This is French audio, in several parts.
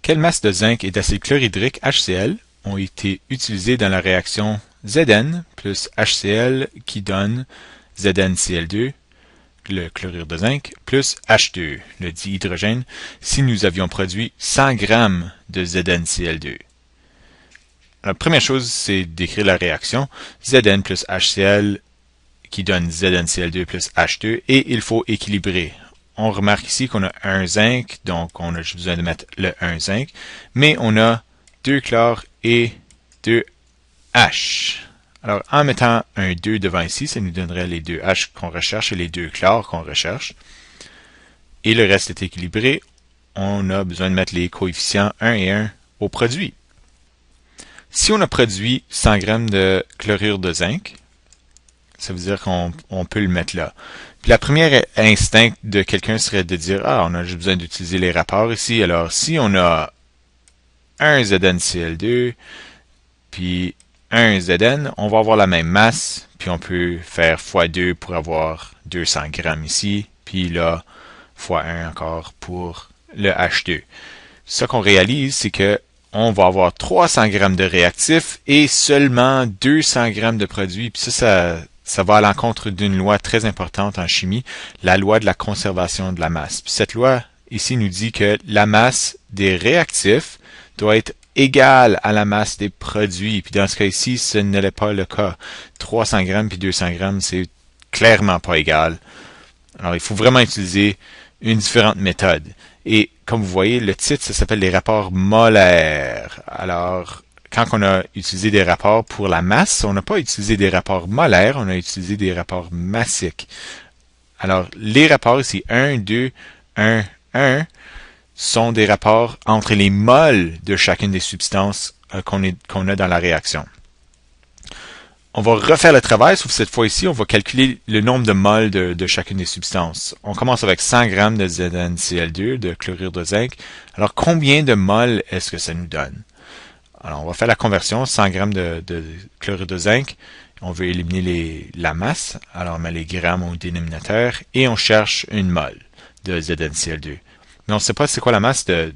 Quelle masse de zinc et d'acide chlorhydrique HCl ont été utilisées dans la réaction Zn plus HCl qui donne ZnCl2, le chlorure de zinc, plus H2, le dihydrogène, si nous avions produit 100 g de ZnCl2. La première chose, c'est d'écrire la réaction Zn plus HCl qui donne ZnCl2 plus H2 et il faut équilibrer. On remarque ici qu'on a un zinc, donc on a juste besoin de mettre le 1 zinc, mais on a 2 chlore et 2 H. Alors, en mettant un 2 devant ici, ça nous donnerait les 2 H qu'on recherche et les 2 chlore qu'on recherche. Et le reste est équilibré. On a besoin de mettre les coefficients 1 et 1 au produit. Si on a produit 100 g de chlorure de zinc, ça veut dire qu'on peut le mettre là. Puis la première instinct de quelqu'un serait de dire, on a juste besoin d'utiliser les rapports ici. Alors, si on a un ZnCl2, puis un Zn, on va avoir la même masse, puis on peut faire x2 pour avoir 200 g ici, puis là, x1 encore pour le H2. Ce qu'on réalise, c'est que on va avoir 300 g de réactif et seulement 200 g de produit. Puis ça va à l'encontre d'une loi très importante en chimie, la loi de la conservation de la masse. Puis cette loi ici nous dit que la masse des réactifs doit être égale à la masse des produits. Puis dans ce cas ici, ce n'est pas le cas. 300 g puis 200 g, c'est clairement pas égal. Alors il faut vraiment utiliser une différente méthode. Et comme vous voyez, le titre, ça s'appelle les rapports molaires. Alors, quand on a utilisé des rapports pour la masse, on n'a pas utilisé des rapports molaires, on a utilisé des rapports massiques. Alors, les rapports ici, 1, 2, 1, 1, sont des rapports entre les moles de chacune des substances qu'on a dans la réaction. On va refaire le travail, sauf cette fois ici, on va calculer le nombre de moles de chacune des substances. On commence avec 100 g de ZnCl2, de chlorure de zinc. Alors, combien de moles est-ce que ça nous donne? Alors, on va faire la conversion, 100 g de chlorure de zinc. On veut éliminer la masse, alors on met les grammes au dénominateur et on cherche une mole de ZnCl2. Mais on ne sait pas c'est quoi la masse de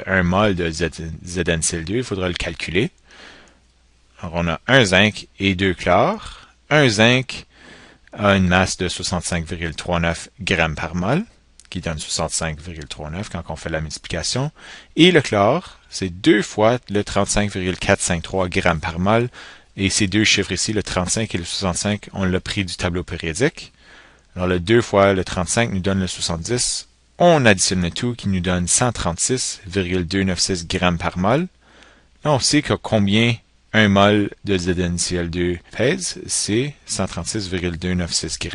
1 mol de ZnCl2, il faudra le calculer. Alors, on a un zinc et 2 chlore. Un zinc a une masse de 65,39 g par mol, qui donne 65,39 quand on fait la multiplication. Et le chlore, c'est 2 fois le 35,453 g par mol. Et ces deux chiffres ici, le 35 et le 65, on l'a pris du tableau périodique. Alors, le 2 fois le 35 nous donne le 70. On additionne le tout qui nous donne 136,296 g par mol. Là, on sait que combien 1 mol de ZnCl2 pèse, c'est 136,296 g.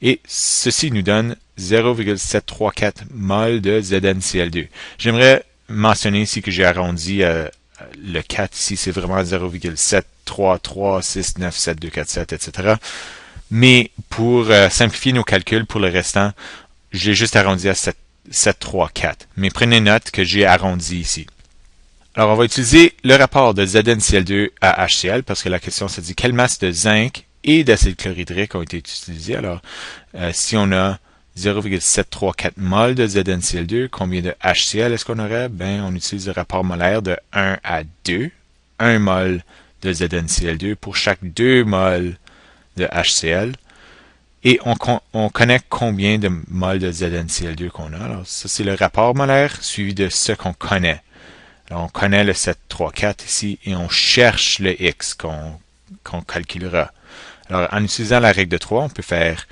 Et ceci nous donne 0,734 mol de ZnCl2. J'aimerais mentionner ici que j'ai arrondi le 4 ici, c'est vraiment 0,733697,247, etc. Mais pour simplifier nos calculs pour le restant, j'ai juste arrondi à 734. Mais prenez note que j'ai arrondi ici. Alors, on va utiliser le rapport de ZnCl2 à HCl parce que la question se dit quelle masse de zinc et d'acide chlorhydrique ont été utilisées. Alors, si on a 0,734 mol de ZnCl2, combien de HCl est-ce qu'on aurait? On utilise le rapport molaire de 1 à 2. 1 mol de ZnCl2 pour chaque 2 mol de HCl. Et on connaît combien de mol de ZnCl2 qu'on a. Alors, ça, c'est le rapport molaire suivi de ce qu'on connaît. Alors, on connaît le 734 ici et on cherche le X qu'on calculera. Alors, en utilisant la règle de 3, on peut faire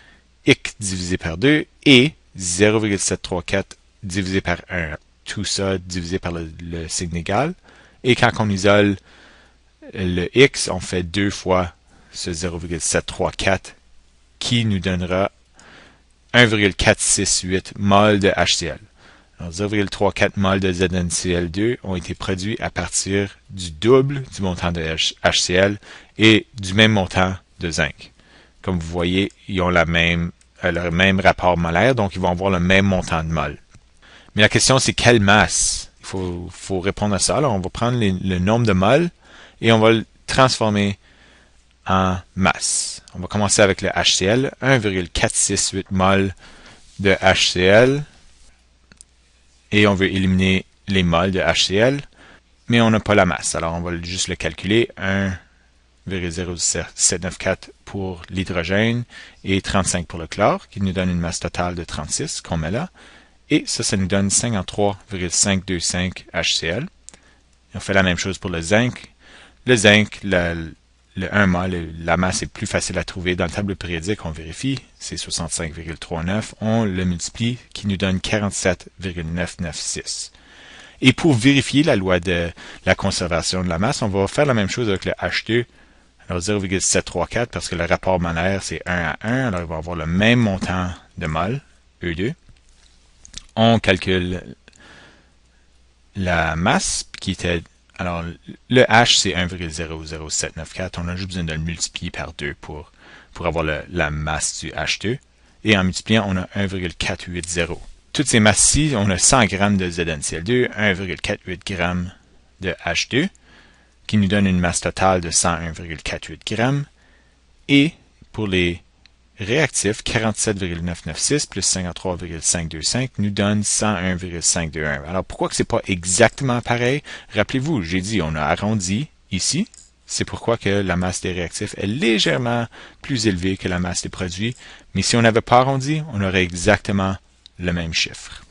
X divisé par 2 et 0,734 divisé par 1. Tout ça divisé par le signe égal. Et quand on isole le X, on fait 2 fois ce 0,734 qui nous donnera 1,468 mol de HCl. 0,34 mol de ZnCl2 ont été produits à partir du double du montant de HCl et du même montant de zinc. Comme vous voyez, ils ont le même rapport molaire, donc ils vont avoir le même montant de mol. Mais la question, c'est quelle masse? Il faut répondre à ça. Alors, on va prendre le nombre de mol et on va le transformer en masse. On va commencer avec le HCl, 1,468 mol de HCl. Et on veut éliminer les moles de HCl, mais on n'a pas la masse. Alors, on va juste le calculer. 1,0794 pour l'hydrogène et 35 pour le chlore, qui nous donne une masse totale de 36 qu'on met là. Et ça nous donne 53,525 HCl. Et on fait la même chose pour le zinc. Le zinc, le 1 mol, la masse est plus facile à trouver. Dans le tableau périodique, on vérifie, c'est 65,39. On le multiplie, qui nous donne 47,996. Et pour vérifier la loi de la conservation de la masse, on va faire la même chose avec le H2. Alors 0,734 parce que le rapport molaire c'est 1 à 1, alors il va avoir le même montant de mol, E2. On calcule la masse qui était, alors le H c'est 1,00794, on a juste besoin de le multiplier par 2 pour avoir la masse du H2. Et en multipliant, on a 1,480. Toutes ces masses-ci, on a 100 grammes de ZnCl2, 1,48 grammes de H2, qui nous donne une masse totale de 101,48 grammes. Et pour les réactifs, 47,996 plus 53,525 nous donne 101,521. Alors pourquoi que c'est pas exactement pareil? Rappelez-vous, j'ai dit on a arrondi ici. C'est pourquoi que la masse des réactifs est légèrement plus élevée que la masse des produits. Mais si on n'avait pas arrondi, on aurait exactement le même chiffre.